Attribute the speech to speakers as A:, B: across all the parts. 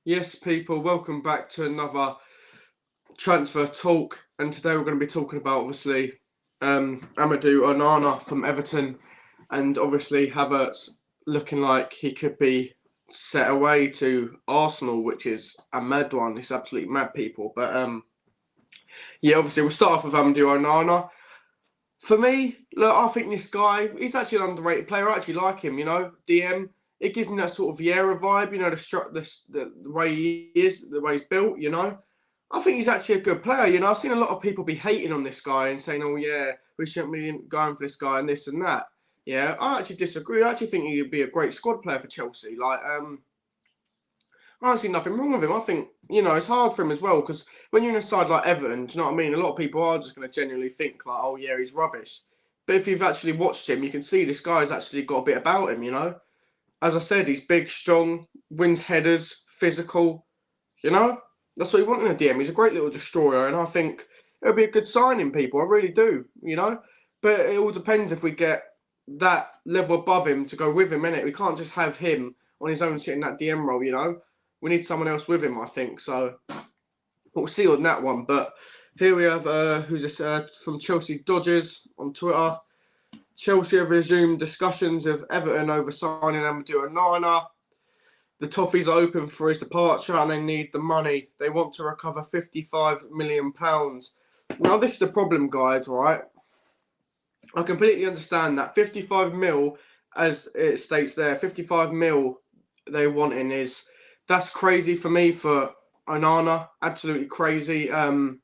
A: Yes, people, welcome back to another transfer talk. And today we're going to be talking about, obviously, Amadou Onana from Everton. And obviously, Havertz looking like he could be set away to Arsenal, which is a mad one. It's absolutely mad, people. But yeah, obviously, we'll start off with Amadou Onana. For me, look, I think this guy, he's actually an underrated player. I actually like him, DM. It gives me that sort of Vieira vibe, the way he is, the way he's built. I think he's actually a good player. I've seen a lot of people be hating on this guy and saying, oh, yeah, we shouldn't be going for this guy and this and that. Yeah, I actually disagree. I actually think he would be a great squad player for Chelsea. I don't see nothing wrong with him. I think, it's hard for him as well because when you're in a side like Everton, do you know what I mean? A lot of people are just going to genuinely think like, oh, yeah, he's rubbish. But if you've actually watched him, you can see this guy's actually got a bit about him. As I said, he's big, strong, wins headers, physical, That's what you want in a DM. He's a great little destroyer, and I think it'll be a good signing, people. I really do, But it all depends if we get that level above him to go with him, innit? We can't just have him on his own sitting that DM role, We need someone else with him, I think. So we'll see on that one. But here we have, who's this, from Chelsea Dodgers on Twitter. Chelsea have resumed discussions of Everton over signing Amadou Onana. The Toffees are open for his departure and they need the money. They want to recover £55 million. Now, this is the problem, guys, right? I completely understand that 55 mil, as it states there, 55 mil they want that's crazy for me for Onana. Absolutely crazy. And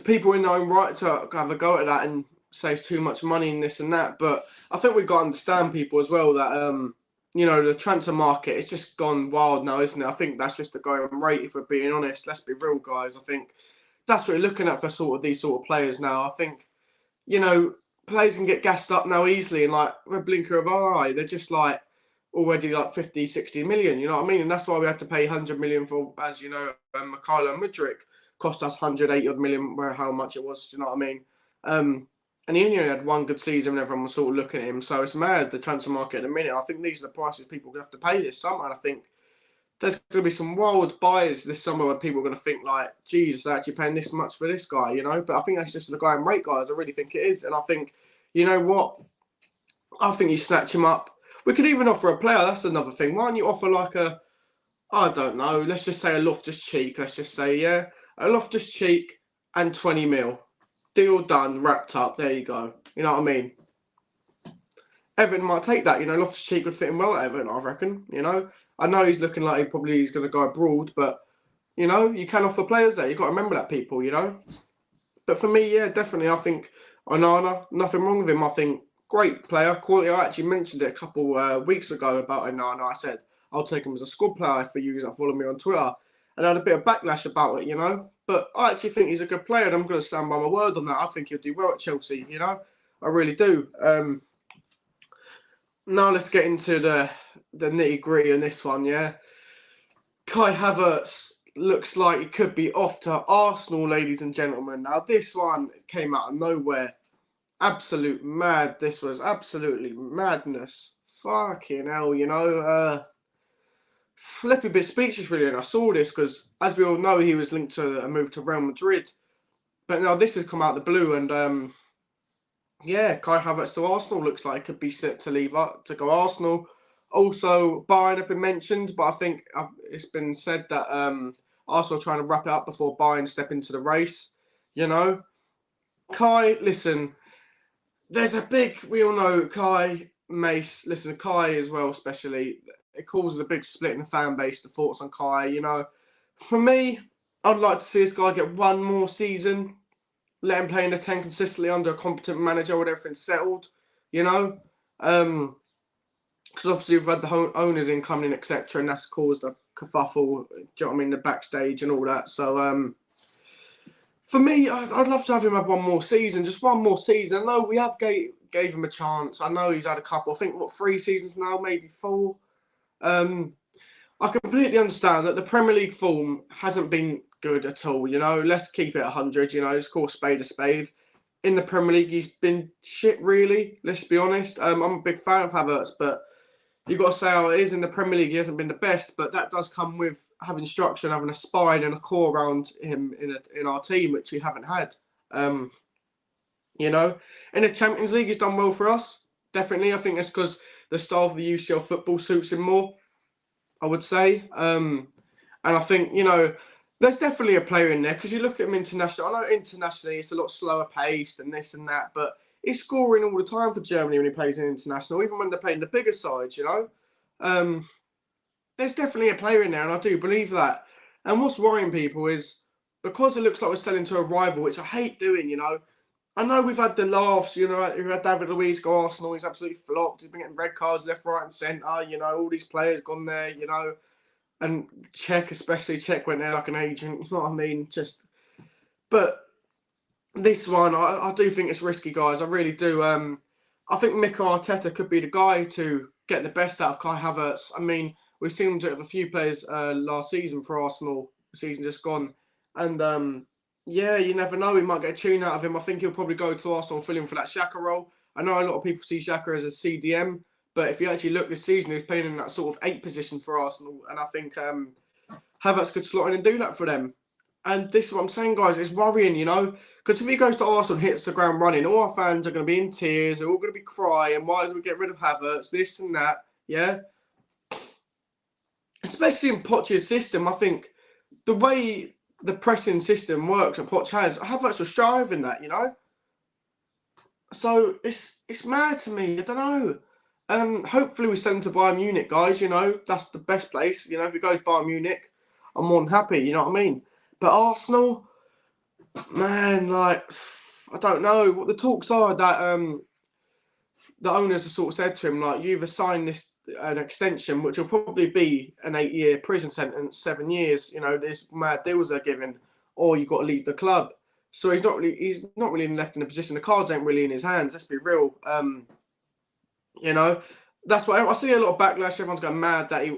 A: people in their own right to have a go at that and say it's too much money and this and that. But I think we've got to understand, people, as well, that the transfer market, it's just gone wild now, isn't it? I think that's just the going rate, if we're being honest. Let's be real, guys. I think that's what we're looking at for these sort of players now. I think, players can get gassed up now easily, and like with a blinker of an eye, they're just like already like 50, 60 million, you know what I mean? And that's why we had to pay 100 million for, as you know, Mikhailo Mudryk cost us 180 odd million, where how much it was, you know what I mean? And he only had one good season and everyone was sort of looking at him. So it's mad, the transfer market at the minute. I think these are the prices people are going to have to pay this summer. And I think there's going to be some wild buyers this summer where people are going to think like, geez, they're actually paying this much for this guy, But I think that's just the going rate, guys. I really think it is. And I think, you know what? I think you snatch him up. We could even offer a player. That's another thing. Why don't you offer like I don't know, let's just say a Loftus-Cheek. Let's just say, yeah, a Loftus-Cheek and 20 mil. Deal done, wrapped up. There you go. You know what I mean? Everton might take that. Loftus-Cheek would fit him well at Everton, I reckon. I know he's looking like he's going to go abroad, but, you can offer players there. You've got to remember that, people, But for me, yeah, definitely, I think Onana, nothing wrong with him. I think great player, quality. I actually mentioned it a couple weeks ago about Onana. I said, I'll take him as a squad player for you that follow me on Twitter. And I had a bit of backlash about it, But I actually think he's a good player, and I'm going to stand by my word on that. I think he'll do well at Chelsea, I really do. Now let's get into the nitty-gritty on this one, yeah? Kai Havertz looks like he could be off to Arsenal, ladies and gentlemen. Now, this one came out of nowhere. Absolute mad. This was absolutely madness. Fucking hell, left me a bit speechless, really, and I saw this because, as we all know, he was linked to a move to Real Madrid. But now this has come out of the blue, and Kai Havertz to Arsenal looks like it could be set to leave up to go Arsenal. Also, Bayern have been mentioned, but I think it's been said that Arsenal are trying to wrap it up before Bayern step into the race. Kai, listen, there's a big, we all know Kai, Mace, listen, Kai as well, especially. It causes a big split in the fan base, the thoughts on Kai, For me, I'd like to see this guy get one more season, let him play in the 10 consistently under a competent manager when everything's settled, Because obviously we've had the owners in coming in, etc., and that's caused a kerfuffle, do you know what I mean, the backstage and all that. So, for me, I'd love to have him have one more season, just one more season. I know we have gave him a chance. I know he's had a couple, I think, 3 seasons now, maybe 4. I completely understand that the Premier League form hasn't been good at all, Let's keep it 100, Let's call a spade a spade. In the Premier League, he's been shit, really. Let's be honest. I'm a big fan of Havertz, but you've got to say how it is in the Premier League. He hasn't been the best, but that does come with having structure and having a spine and a core around him in our team, which we haven't had. You know, in the Champions League, he's done well for us. Definitely, I think that's because the style of the UCL football suits him more, I would say. And I think, you know, there's definitely a player in there because you look at him internationally. I know internationally it's a lot slower paced and this and that, but he's scoring all the time for Germany when he plays in international, even when they're playing the bigger sides, you know. There's definitely a player in there, and I do believe that. And what's worrying people is because it looks like we're selling to a rival, which I hate doing, you know. I know we've had the laughs, you know, we've had David Luiz go Arsenal, he's absolutely flopped, he's been getting red cards left, right and centre, you know, all these players gone there, you know, and Czech, especially Czech went there like an agent, you know what I mean, but this one, I do think it's risky, guys, I really do. I think Mikel Arteta could be the guy to get the best out of Kai Havertz. I mean, we've seen him do it with a few players last season for Arsenal, the season just gone, and yeah, you never know. We might get a tune out of him. I think he'll probably go to Arsenal and fill in for that Xhaka role. I know a lot of people see Xhaka as a CDM, but if you actually look this season, he's playing in that sort of 8 position for Arsenal, and I think Havertz could slot in and do that for them. And this is what I'm saying, guys. It's worrying, you know, because if he goes to Arsenal and hits the ground running, all our fans are going to be in tears. They're all going to be crying. Why did we get rid of Havertz? This and that, yeah. Especially in Poch's system, I think the way the pressing system works that Poch has, Havertz was striving that, you know. So it's mad to me. I don't know. Hopefully we send him to Bayern Munich, guys. You know that's the best place. You know if he goes Bayern Munich, I'm more than happy. You know what I mean? But Arsenal, man, like I don't know what the talks are that the owners have sort of said to him like you've assigned this an extension, which will probably be an 8-year prison sentence, 7 years. You know, there's mad deals they're giving, or you've got to leave the club. So he's not really left in a position. The cards ain't really in his hands. Let's be real. You know, that's why I see a lot of backlash. Everyone's going mad that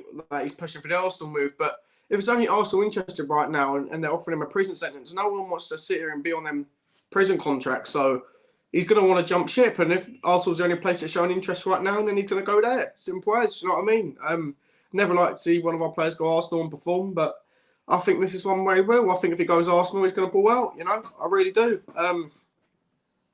A: he's pushing for the Arsenal move. But if it's only Arsenal interested right now and they're offering him a prison sentence, no one wants to sit here and be on them prison contracts. So he's going to want to jump ship. And if Arsenal's the only place that's showing interest right now, then he's going to go there. Simple as, you know what I mean? Never like to see one of our players go Arsenal and perform, but I think this is one way he will. I think if he goes Arsenal, he's going to pull out, you know? I really do.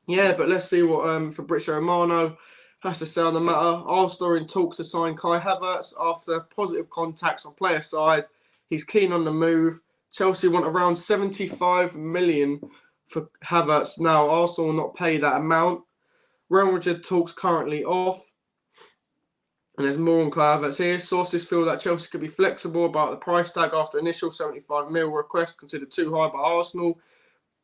A: Yeah, but let's see what Fabrizio Romano has to say on the matter. Arsenal are in talks to sign Kai Havertz after positive contacts on player side. He's keen on the move. Chelsea want around 75 million for Havertz now. Arsenal will not pay that amount. Real Madrid talks currently off. And there's more on Kai Havertz here. Sources feel that Chelsea could be flexible about the price tag after initial 75 mil request considered too high by Arsenal.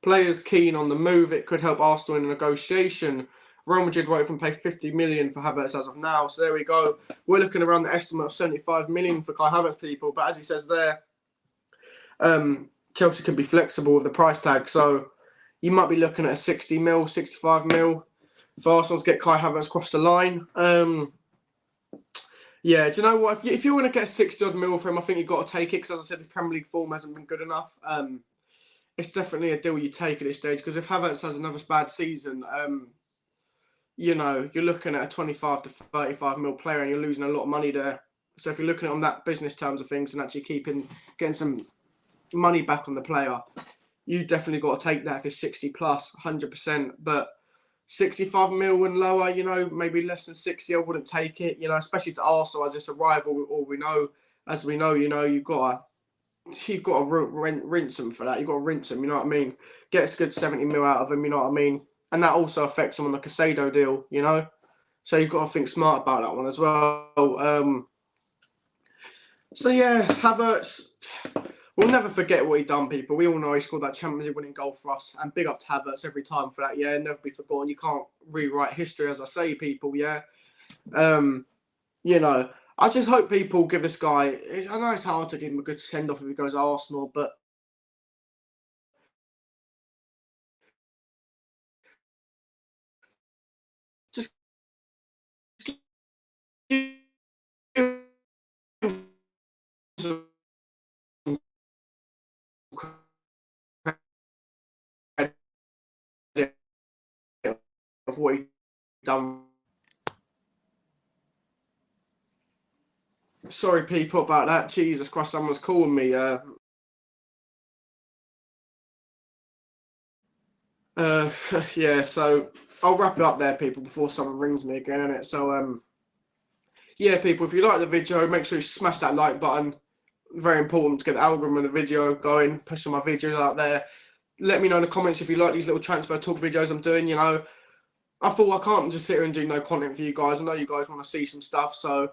A: Players keen on the move. It could help Arsenal in a negotiation. Real Madrid won't even pay 50 million for Havertz as of now. So there we go. We're looking around the estimate of 75 million for Kai Havertz, people. But as he says there, Chelsea can be flexible with the price tag. So you might be looking at a 60 mil, 65 mil for Arsenal to get Kai Havertz across the line. Yeah, do you know what? If you want to get a 60 odd mil for him, I think you've got to take it. Because as I said, his Premier League form hasn't been good enough. It's definitely a deal you take at this stage. Because if Havertz has another bad season, you know, you're looking at a 25 to 35 mil player and you're losing a lot of money there. So if you're looking at it on that business terms of things and actually getting some money back on the player, you definitely got to take that if it's 60 plus, 100%. But 65 mil and lower, you know, maybe less than 60, I wouldn't take it, you know, especially to Arsenal as it's a rival. Or we know, you know, you've got to rinse them for that. You've got to rinse them, you know what I mean? Get a good 70 mil out of them, you know what I mean? And that also affects them on the Casado deal, you know? So you've got to think smart about that one as well. So yeah, Havertz, we'll never forget what he done, people. We all know he scored that Champions League winning goal for us. And big up to Havertz every time for that, yeah? Never be forgotten. You can't rewrite history, as I say, people, yeah? You know, I just hope people give this guy, I know it's hard to give him a good send-off if he goes to Arsenal, but just give him some credit of what he done. Sorry, people, about that. Jesus Christ, someone's calling me. Yeah. So I'll wrap it up there, people, before someone rings me again. Innit? So yeah, people, if you like the video, make sure you smash that like button. Very important to get the algorithm of the video going, pushing my videos out there. Let me know in the comments if you like these little transfer talk videos I'm doing. I thought I can't just sit here and do no content for you guys. I know you guys want to see some stuff, so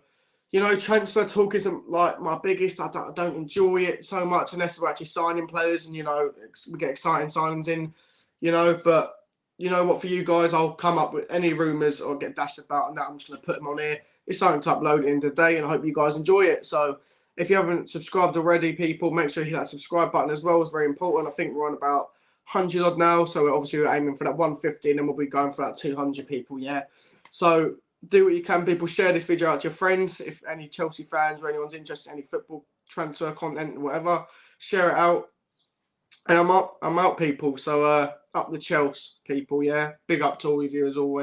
A: transfer talk isn't like my biggest. I don't enjoy it so much unless we're actually signing players and we get exciting signings in, But you know what? For you guys, I'll come up with any rumours or get dashed about, and that I'm just gonna put them on here. It's something to upload in the day, and I hope you guys enjoy it. So if you haven't subscribed already, people, make sure you hit that subscribe button as well. It's very important. I think we're on about 100 odd now, so we're aiming for that 150, and then we'll be going for that 200 people. Yeah. So do what you can, people. Share this video out to your friends. If any Chelsea fans or anyone's interested in any football transfer content, whatever, share it out. And I'm out, people. So up the Chelsea, people. Yeah, big up to all of you as always.